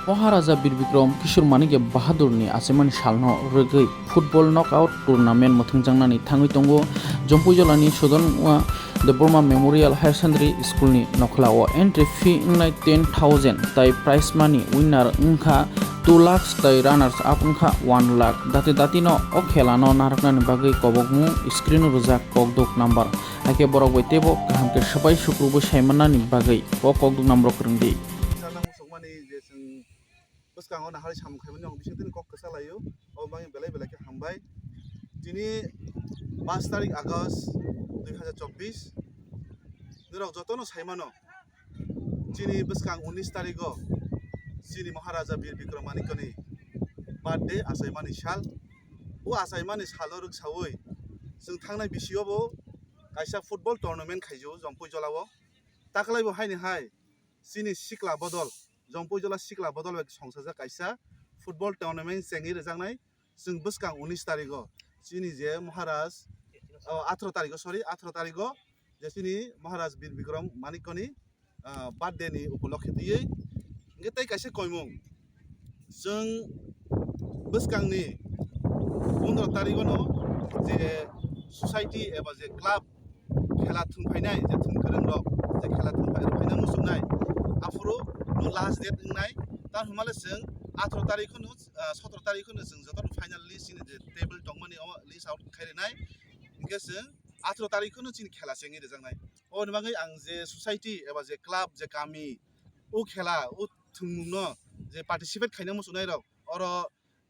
महाराजा बीर विक्रम किशोर मानिके बाहादुरनि आसेमानि सालनो रगै फुटबल नकआउट टुर्नामेन्ट मोथोंजांनानै थाङै दंगो जम्पु जिल्लानि सुदनवा the Burma memorial higher secondary स्कुलनि नखलाव एन्ट्रि फी इंनाय 10,000 ताई प्राइज मानि विनार उनखा 2 लाख ताई रानार्स आप उनखा 1 लाख दाते दातिनो ओ खेलानो नारकनानि बागै कबगमु स्क्रिन रुजा ककदुक नाम्बार आके बरक बैतेबो गाहामके सबाय सुक्रुबो सायमाननानि बागै ककदुक number फोरोंदि Buskango na hari sam khaimani ong bising tin kok kesalayo o bangi belai belai ke hambai dini 5 tarik Agust 2024 nirok jotono saimano dini buskang 19 tariko sini Maharaja Bir Bikram Manikoni birthday asaimani sal o asaimani salo ruk sawoi जों थांनाय बिसियावबो कायसा football tournament खाइजो जम्पु जलाव ताकलाइबो हायनि हाय सिनि सिक्ला बदल जम्पु जला सिक्ला बदल संसाजा कायसा football tournament सेंगि रजांनाय जों बुस्कां 19 तारिखो सिनि जे महाराज 18 तारिखो सरि 18 तारिखो जे सिनि महाराज बीर विक्रम मानिकनि बर्थडे नि उपलक्षे दियै गेतै कायसा कयमुं जों बुस्कांनि 15 तारिखो न जे ससाइटी एबा जे क्लाब खेला थुनफायनाय जे थुनगोरों रक जे खेला थुनफायनाय मुसुनाय आफुरो नो लास्ट डेट इंनाय तार हुमाले जों 18 तारिखो नो 17 तारिखो नो जों जतन फाइनल लिस्ट इन जे टेबल दंमोन अ लिस्ट आउट खायरेनाय इनके जों 18 तारिखो नो जों खेला सेंगि रजांनाय अ नबाङै आं जे ससाइटी एबा जे क्लाब जे गामि ओ खेला ओ थुनमुनो जे पार्टिसिपेट खायना मुसुनाय रक अर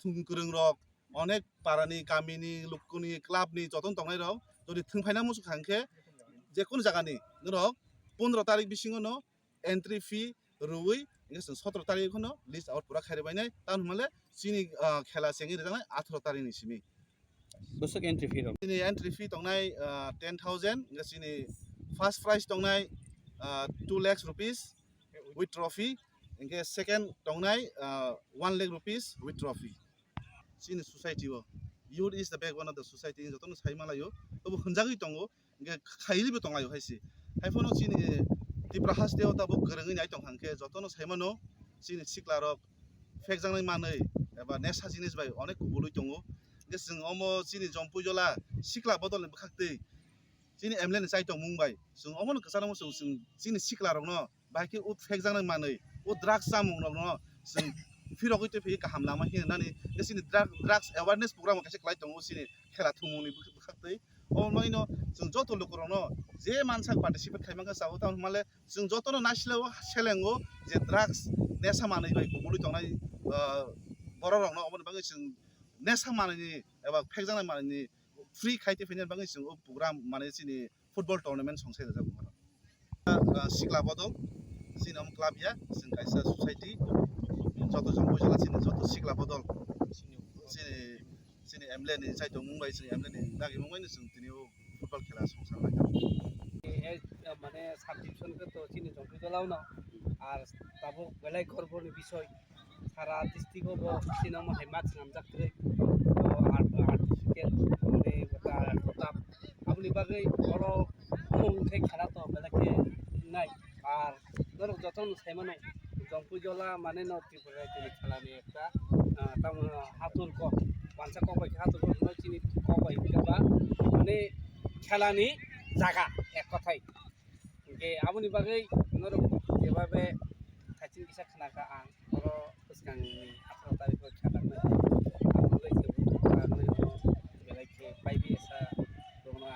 थुनगोरों रक अनेक पारानि गामिनि लुकुनि क्लाबनि जतन दंनाय रक जदि थुनफायना मुसु खांखे जेखुनु जागानि नरक 15 तारिख बिसिङनो एन्ट्रि फी रुई इंगे 17 तारिख नो लिस्ट आउट पुरा खायरेबायनाय तान हुमाले सिनि खेला सेंगि रजांनाय 18 तारिखनि सिमि बोसक एन्ट्रि फी दं सिनि एन्ट्रि फी दंनाय 10,000 इंगे सिनि फर्स्ट प्राइज दंनाय 2 लाख रुपीस विथ ट्रॉफी इंगे सेकेन्ड दंनाय 1 लाख रुपीस विथ ट्रॉफी सिनि सोसाइटी वो youth is the backbone of the society जतन साइमालायो तब हनजागै दंगो इंगे खायलिबो दंलायो हायसि हायफोनो सिनि तिब्रा हासदेव ताबो गोरोङै नाय दं हांखे जतन साइमानो सिनि सिक्लारक फेकजांनाय मानै एबा नेसा जिनिस बाय अनेक गुबुलै दंगो इंगे जों अमो सिनि जम्पु जला सिक्ला बदल बखाक्तै सिनि एमलेन साइ दं मुंबाय जों अमनो कसानामो जों सिनि सिक्लारक न बायके उ फेकजांनाय मानै उ ड्राग्स जामुं न जों फिरगै ते फै गाहाम लामा हिनानै सिनि ड्राग्स अवेयरनेस प्रोग्राम कासे क्लाइ दंगो सिनि खेला थुमुनि बखाक्तै अमनो जों जत लोकरनो जे मानसा पार्टिसिपेट खायमांगा साव तान माले जों जतनो नासिलाव सेलेंगो जे ड्राग्स नेसा मानै बाय गुबुलै दंनाय बररनो अमनो बागै जों नेसा मानैनि एबा फेकजांनाय मानैनि फ्री खायते फैनाय बागै जों प्रोग्राम माने सिनि फुटबल टुर्नामेन्ट संसाय जागो सिक्ला बदल सिनम क्लाब या जों कायसा सोसाइटी जत जम्पु जला सिनि जत सिक्ला बदल सिनि एमलेनि साइड मुंबाइ सिनि एमलेनि दागि मुंबाइनो जों दिनै फुटबल खेला संसार लायगा মানে সাবডিভিশনকে তো চিনি জম্পু জলাও না আর তাবো বেলাই গর্বর বিষয় সারা ডিস্ট্রিক্ট সিনেমা হেমাক্স নামজাক্রে আর্টিফিকেল মানে প্রতাপ আপনি বাকি বড় মুখে খেলা তো বেলাকে নাই আর ধরো যতন সাইমানো জম্পু জলা মানে ন ত্রিপুরা খেলা নিয়ে একটা তার হাতুর ক বাঞ্চা কবাই হাতুর চিনি কবাই বা মানে খেলানি জায়গা এক কথাই যে আপনি বাকি যেভাবে খাইছিন কিসা খানাকা আং বড় বুসকাংনি 18 তারিখে খেলানো বেলাইকে পাইবি এসা দোনো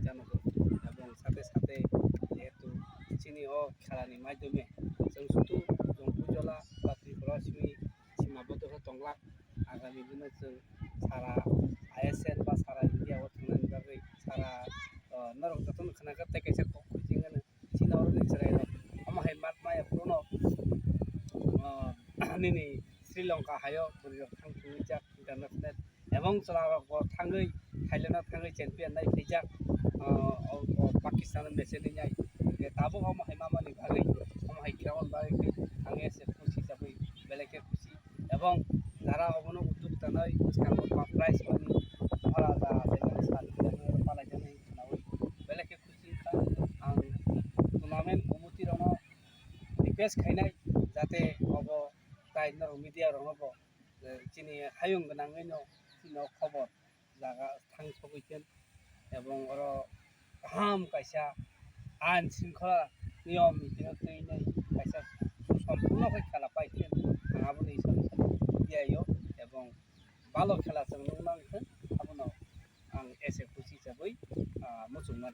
জানাবো এবং সাথে সাথে যেহেতু চিনি ও খেলানি মাধ্যমে जों শুধু জম্পু জলা বা ত্রিপুরা সীমাবদ্ধ দंला आगामी दिनाव जों सारा आईएसएल बा सारा इंडियाव थांनायनि बागै सारा नरक जतन खानागा तेकेसे खुजिङानो सिनाव निसराय अमाहाय मातमाय पुनो निनि श्रीलंका हायो बुरि थांथुइ जाक इन्टारनेशनल एवं चलाव थाङै थाइलेन्डआव थाङै चेम्पियन नाय फैजाक पाकिस्तान मेसेनि नाय ताबो अमाहाय मामानि बागै अमाहाय ग्राउन्ड बागै थाङै एसे खुसि जाबै बेलेके खुसि एवं যারা অবনো উদ্যোগ তানাই কাঙ্গো প্রাইস পানি আলাদা সেখানে সাথে পালাই জানাই নাও বেলেকে খুশি আং টুর্নামেন্ট কমিটির রিকোয়েস্ট খাইনাই যাতে of nor media rongbo chini hayung ganangoi no chino khobor jaga thang sokoiten ebong oro kaham kaisa ain শৃঙ্খলা নিয়ম নীতি তৈ নাই কাইসা সম্পূর্ণ হয়ে খেলা পাইতেন আবুনি ইয়াইও এবং ভালো খেলা जों नुनांगोन आबुनाव आं एसे खुसि हिसाबै मुसुमनान